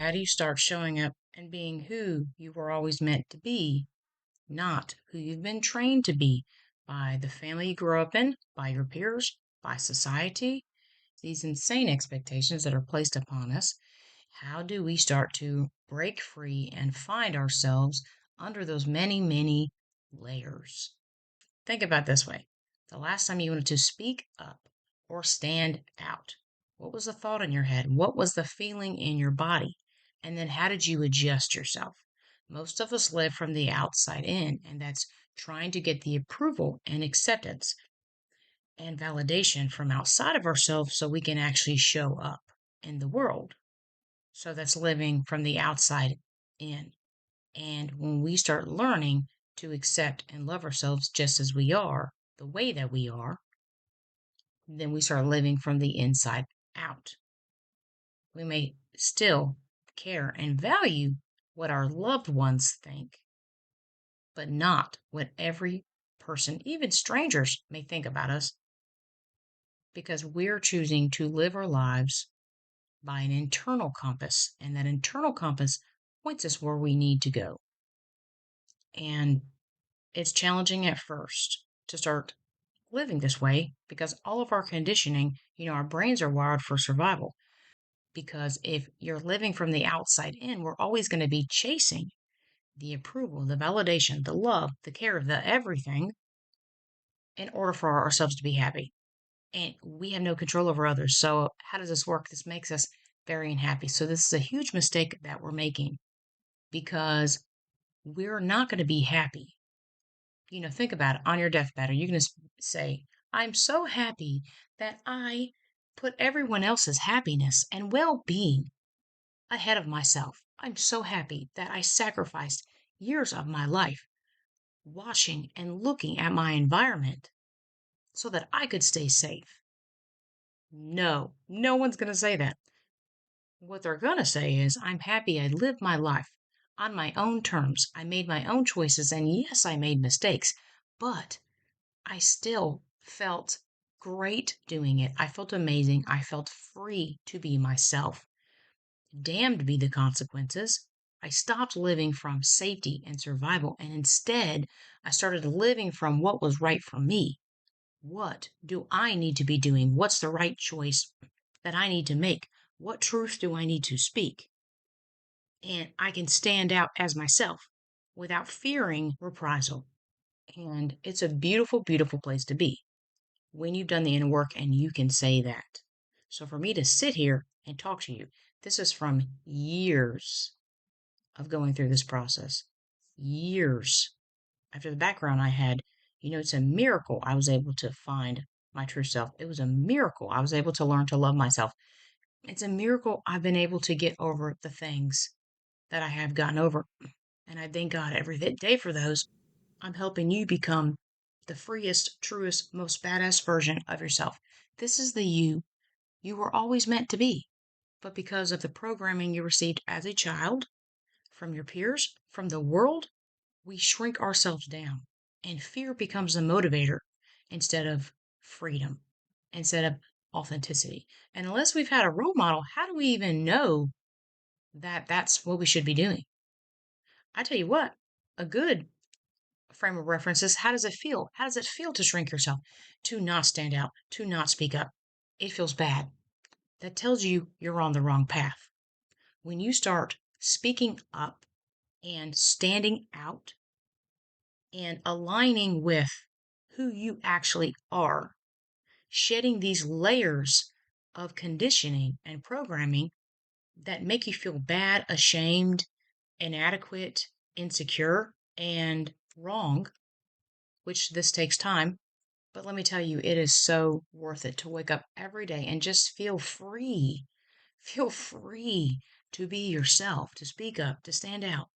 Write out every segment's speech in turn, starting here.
How do you start showing up and being who you were always meant to be, not who you've been trained to be by the family you grew up in, by your peers, by society, these insane expectations that are placed upon us? How do we start to break free and find ourselves under those many, many layers? Think about it this way. The last time you wanted to speak up or stand out, what was the thought in your head? What was the feeling in your body? And then how did you adjust yourself? Most of us live from the outside in, and that's trying to get the approval and acceptance and validation from outside of ourselves so we can actually show up in the world. So that's living from the outside in. And when we start learning to accept and love ourselves just as we are, the way that we are, then we start living from the inside out. We may still care and value what our loved ones think, but not what every person, even strangers, may think about us, because we're choosing to live our lives by an internal compass, and that internal compass points us where we need to go. And it's challenging at first to start living this way because all of our conditioning, our brains are wired for survival. Because if you're living from the outside in, we're always going to be chasing the approval, the validation, the love, the care, the everything in order for ourselves to be happy. And we have no control over others. So, how does this work? This makes us very unhappy. So, this is a huge mistake that we're making because we're not going to be happy. Think about it. On your deathbed, are you going to say, I'm so happy that I put everyone else's happiness and well being ahead of myself? I'm so happy that I sacrificed years of my life watching and looking at my environment so that I could stay safe. No, no one's going to say that. What they're going to say is, I'm happy I lived my life on my own terms. I made my own choices, and yes, I made mistakes, but I still felt great doing it. I felt amazing. I felt free to be myself. Damned be the consequences. I stopped living from safety and survival, and instead, I started living from what was right for me. What do I need to be doing? What's the right choice that I need to make? What truth do I need to speak? And I can stand out as myself without fearing reprisal. And it's a beautiful, beautiful place to be when you've done the inner work and you can say that. So for me to sit here and talk to you, this is from years of going through this process. Years after the background I had, it's a miracle I was able to find my true self. It was a miracle I was able to learn to love myself. It's a miracle I've been able to get over the things that I have gotten over. And I thank God every day for those. I'm helping you become the freest, truest, most badass version of yourself. This is the you were always meant to be. But because of the programming you received as a child, from your peers, from the world, we shrink ourselves down. And fear becomes the motivator instead of freedom, instead of authenticity. And unless we've had a role model, how do we even know that that's what we should be doing? I tell you what, a good frame of reference is, how does it feel? How does it feel to shrink yourself, to not stand out, to not speak up? It feels bad. That tells you you're on the wrong path. When you start speaking up and standing out and aligning with who you actually are, shedding these layers of conditioning and programming that make you feel bad, ashamed, inadequate, insecure, and wrong, which this takes time. But let me tell you, it is so worth it to wake up every day and just feel free. Feel free to be yourself, to speak up, to stand out.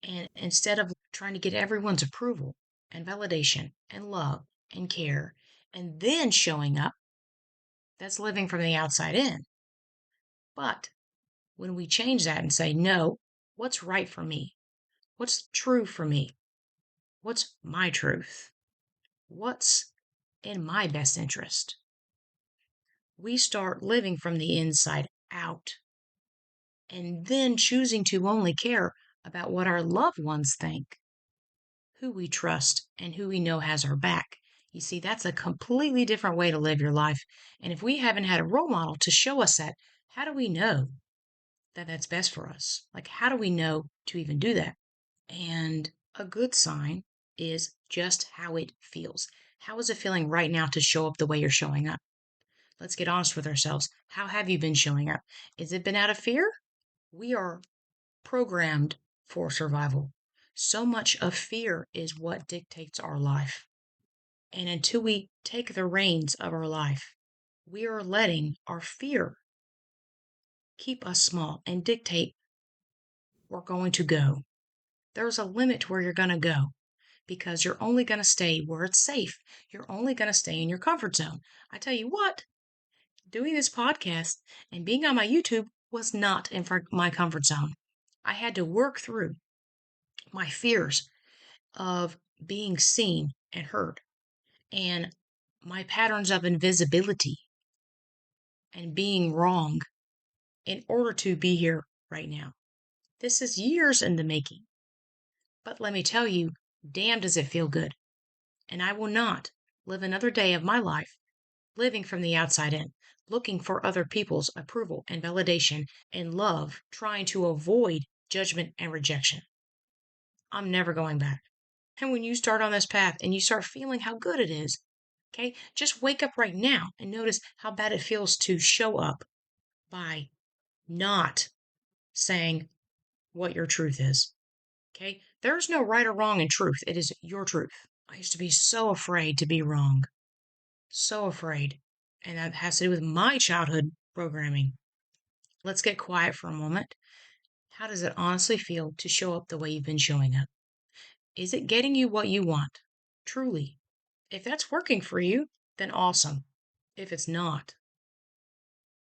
And instead of trying to get everyone's approval and validation and love and care, and then showing up, that's living from the outside in. But when we change that and say, no, what's right for me? What's true for me? What's my truth? What's in my best interest? We start living from the inside out. and then choosing to only care about what our loved ones think, who we trust, and who we know has our back. You see, that's a completely different way to live your life. And if we haven't had a role model to show us that, how do we know that that's best for us? Like, how do we know to even do that? And a good sign is just how it feels. How is it feeling right now to show up the way you're showing up? Let's get honest with ourselves. How have you been showing up? Is it been out of fear? We are programmed for survival. So much of fear is what dictates our life. And until we take the reins of our life, we are letting our fear keep us small and dictate where we're going to go. There's a limit to where you're going to go because you're only going to stay where it's safe. You're only going to stay in your comfort zone. I tell you what, doing this podcast and being on my YouTube was not in my comfort zone. I had to work through my fears of being seen and heard and my patterns of invisibility and being wrong in order to be here right now. This is years in the making. But let me tell you, damn does it feel good. And I will not live another day of my life living from the outside in, looking for other people's approval and validation and love, trying to avoid judgment and rejection. I'm never going back. And when you start on this path and you start feeling how good it is, okay, just wake up right now and notice how bad it feels to show up by not saying what your truth is. Okay, there's no right or wrong in truth, it is your truth. I used to be so afraid to be wrong, so afraid. And that has to do with my childhood programming. Let's get quiet for a moment. How does it honestly feel to show up the way you've been showing up? Is it getting you what you want? Truly. If that's working for you, then awesome. If it's not,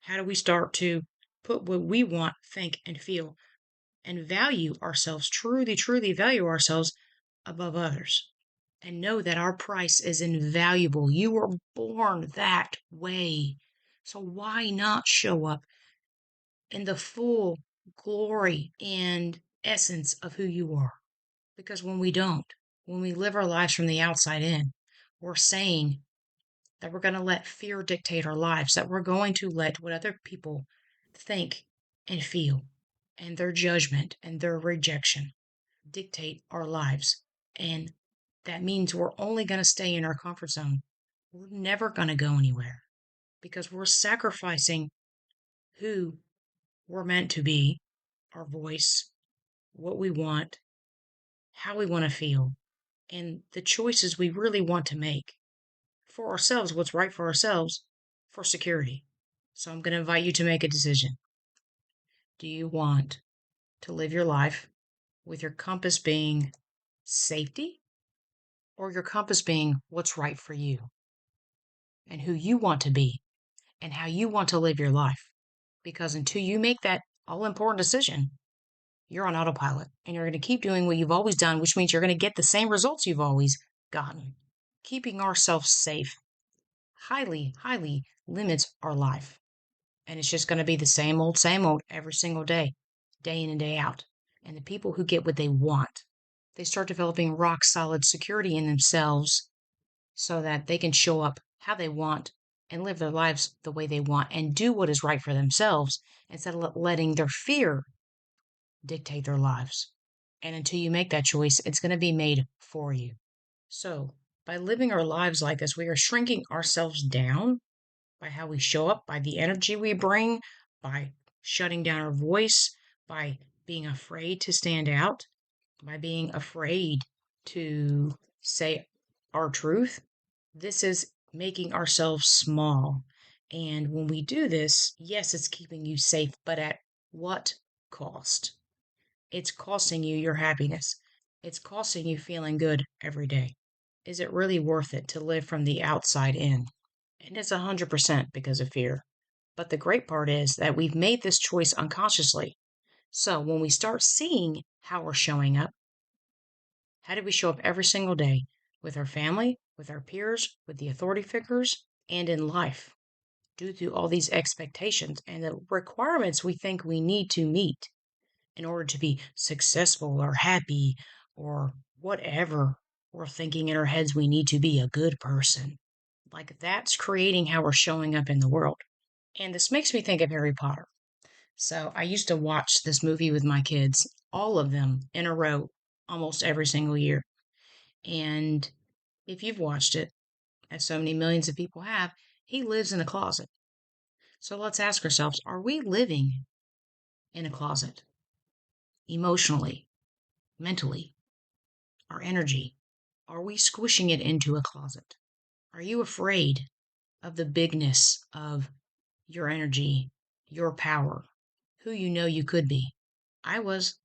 how do we start to put what we want, think, and feel and value ourselves, truly value ourselves above others? And know that our price is invaluable. You were born that way. So why not show up in the full glory and essence of who you are? Because when we don't, when we live our lives from the outside in, we're saying that we're going to let fear dictate our lives, that we're going to let what other people think and feel and their judgment and their rejection dictate our lives. And that means we're only going to stay in our comfort zone. We're never going to go anywhere because we're sacrificing who we're meant to be, our voice, what we want, how we want to feel, and the choices we really want to make for ourselves, what's right for ourselves, for security. So I'm going to invite you to make a decision. Do you want to live your life with your compass being safety or your compass being what's right for you and who you want to be and how you want to live your life? Because until you make that all important decision, you're on autopilot and you're going to keep doing what you've always done, which means you're going to get the same results you've always gotten. Keeping ourselves safe highly limits our life. And it's just going to be the same old every single day, day in and day out. And the people who get what they want, they start developing rock solid security in themselves so that they can show up how they want and live their lives the way they want and do what is right for themselves instead of letting their fear dictate their lives. And until you make that choice, it's going to be made for you. So, by living our lives like this, we are shrinking ourselves down by how we show up, by the energy we bring, by shutting down our voice, by being afraid to stand out, by being afraid to say our truth. This is making ourselves small. And when we do this, yes, it's keeping you safe, but at what cost? It's costing you your happiness. It's costing you feeling good every day. Is it really worth it to live from the outside in? And it's 100% because of fear. But the great part is that we've made this choice unconsciously. So when we start seeing how we're showing up, how do we show up every single day with our family, with our peers, with the authority figures, and in life? due to all these expectations and the requirements we think we need to meet in order to be successful or happy or whatever we're thinking in our heads we need to be a good person. Like that's creating how we're showing up in the world. And this makes me think of Harry Potter. So I used to watch this movie with my kids, all of them in a row, almost every single year. And if you've watched it, as so many millions of people have, he lives in a closet. So let's ask ourselves, are we living in a closet? Emotionally, mentally, our energy? Are we squishing it into a closet? Are you afraid of the bigness of your energy, your power, who you know you could be? I was.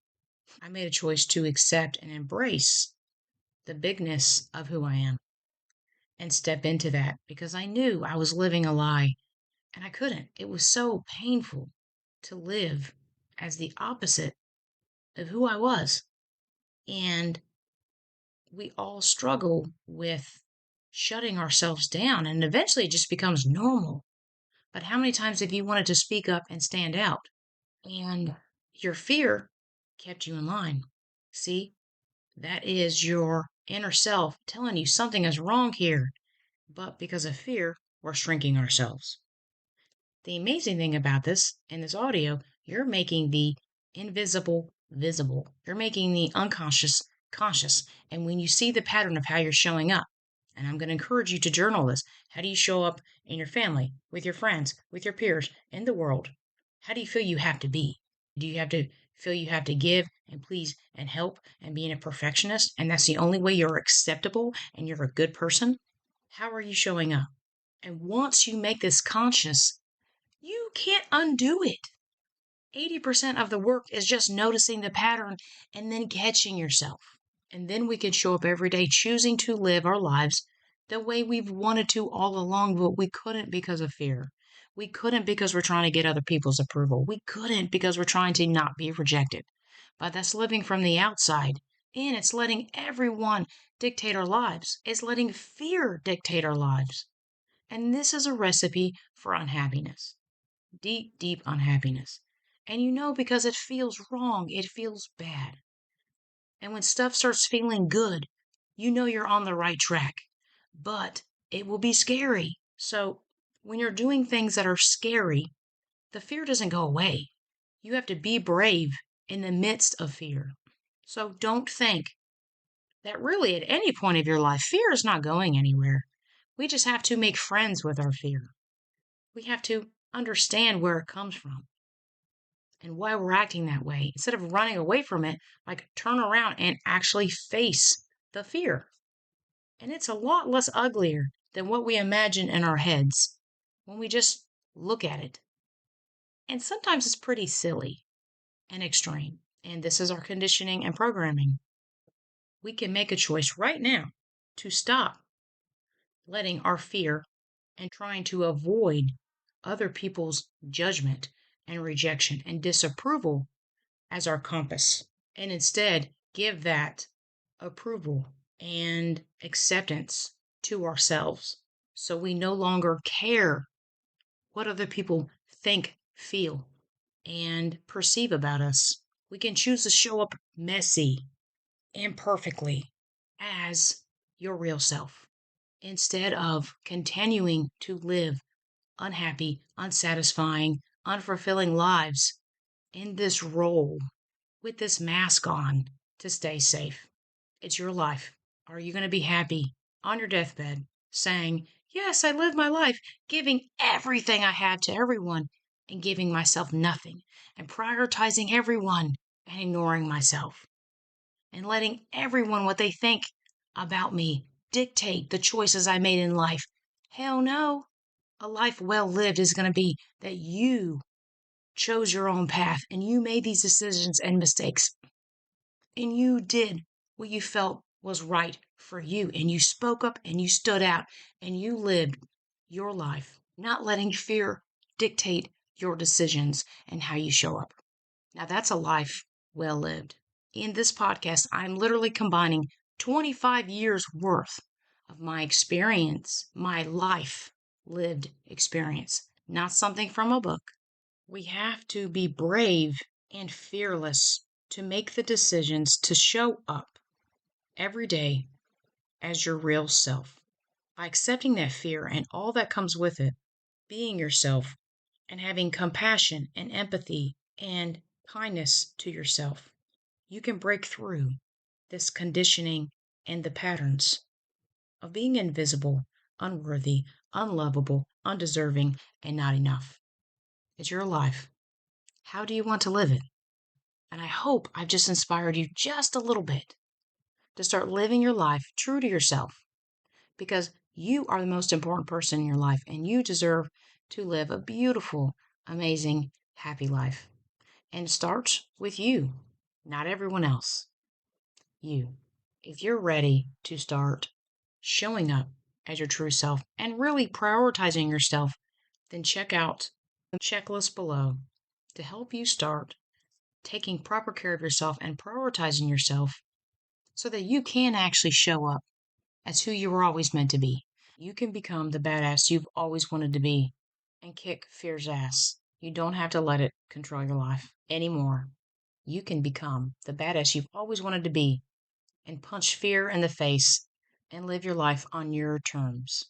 I made a choice to accept and embrace the bigness of who I am and step into that because I knew I was living a lie and I couldn't. It was so painful to live as the opposite of who I was. And we all struggle with shutting ourselves down, and eventually it just becomes normal. But how many times have you wanted to speak up and stand out? And your fear kept you in line. See, that is your inner self telling you something is wrong here. But because of fear, we're shrinking ourselves. The amazing thing about this in this audio, you're making the invisible visible. You're making the unconscious conscious. And when you see the pattern of how you're showing up, and I'm going to encourage you to journal this. How do you show up in your family, with your friends, with your peers, in the world? How do you feel you have to be? Do you have to feel you have to give and please and help and being a perfectionist? And that's the only way you're acceptable and you're a good person? How are you showing up? And once you make this conscious, you can't undo it. 80% of the work is just noticing the pattern and then catching yourself. And then we can show up every day choosing to live our lives the way we've wanted to all along, but we couldn't because of fear. We couldn't because we're trying to get other people's approval. We couldn't because we're trying to not be rejected. But that's living from the outside. And it's letting everyone dictate our lives. It's letting fear dictate our lives. And this is a recipe for unhappiness. Deep, deep unhappiness. And you know because it feels wrong, it feels bad. And when stuff starts feeling good, you know you're on the right track. But it will be scary. So when you're doing things that are scary, the fear doesn't go away. You have to be brave in the midst of fear. So don't think that really at any point of your life, fear is not going anywhere. We just have to make friends with our fear. We have to understand where it comes from and why we're acting that way. Instead of running away from it, like turn around and actually face the fear. And it's a lot less uglier than what we imagine in our heads when we just look at it. And sometimes it's pretty silly and extreme. And this is our conditioning and programming. We can make a choice right now to stop letting our fear and trying to avoid other people's judgment and rejection and disapproval as our compass, and instead give that approval and acceptance to ourselves so we no longer care what other people think, feel, and perceive about us. We can choose to show up messy, imperfectly, as your real self instead of continuing to live unhappy, unsatisfying, unfulfilling lives in this role with this mask on to stay safe. It's your life. Are you going to be happy on your deathbed saying, yes, I live my life giving everything I have to everyone and giving myself nothing and prioritizing everyone and ignoring myself and letting everyone what they think about me dictate the choices I made in life? Hell no. A life well lived is going to be that you chose your own path and you made these decisions and mistakes and you did what you felt was right for you and you spoke up and you stood out and you lived your life, not letting fear dictate your decisions and how you show up. Now that's a life well lived. In this podcast, I'm literally combining 25 years worth of my experience, my life lived experience, not something from a book. We have to be brave and fearless to make the decisions to show up every day as your real self. By accepting that fear and all that comes with it, being yourself and having compassion and empathy and kindness to yourself, you can break through this conditioning and the patterns of being invisible, unworthy, unlovable, undeserving, and not enough. It's your life. How do you want to live it? And I hope I've just inspired you just a little bit to start living your life true to yourself because you are the most important person in your life and you deserve to live a beautiful, amazing, happy life. And it starts with you, not everyone else. You. If you're ready to start showing up as your true self and really prioritizing yourself, then check out the checklist below to help you start taking proper care of yourself and prioritizing yourself so that you can actually show up as who you were always meant to be. You can become the badass you've always wanted to be and kick fear's ass. You don't have to let it control your life anymore. You can become the badass you've always wanted to be and punch fear in the face and live your life on your terms.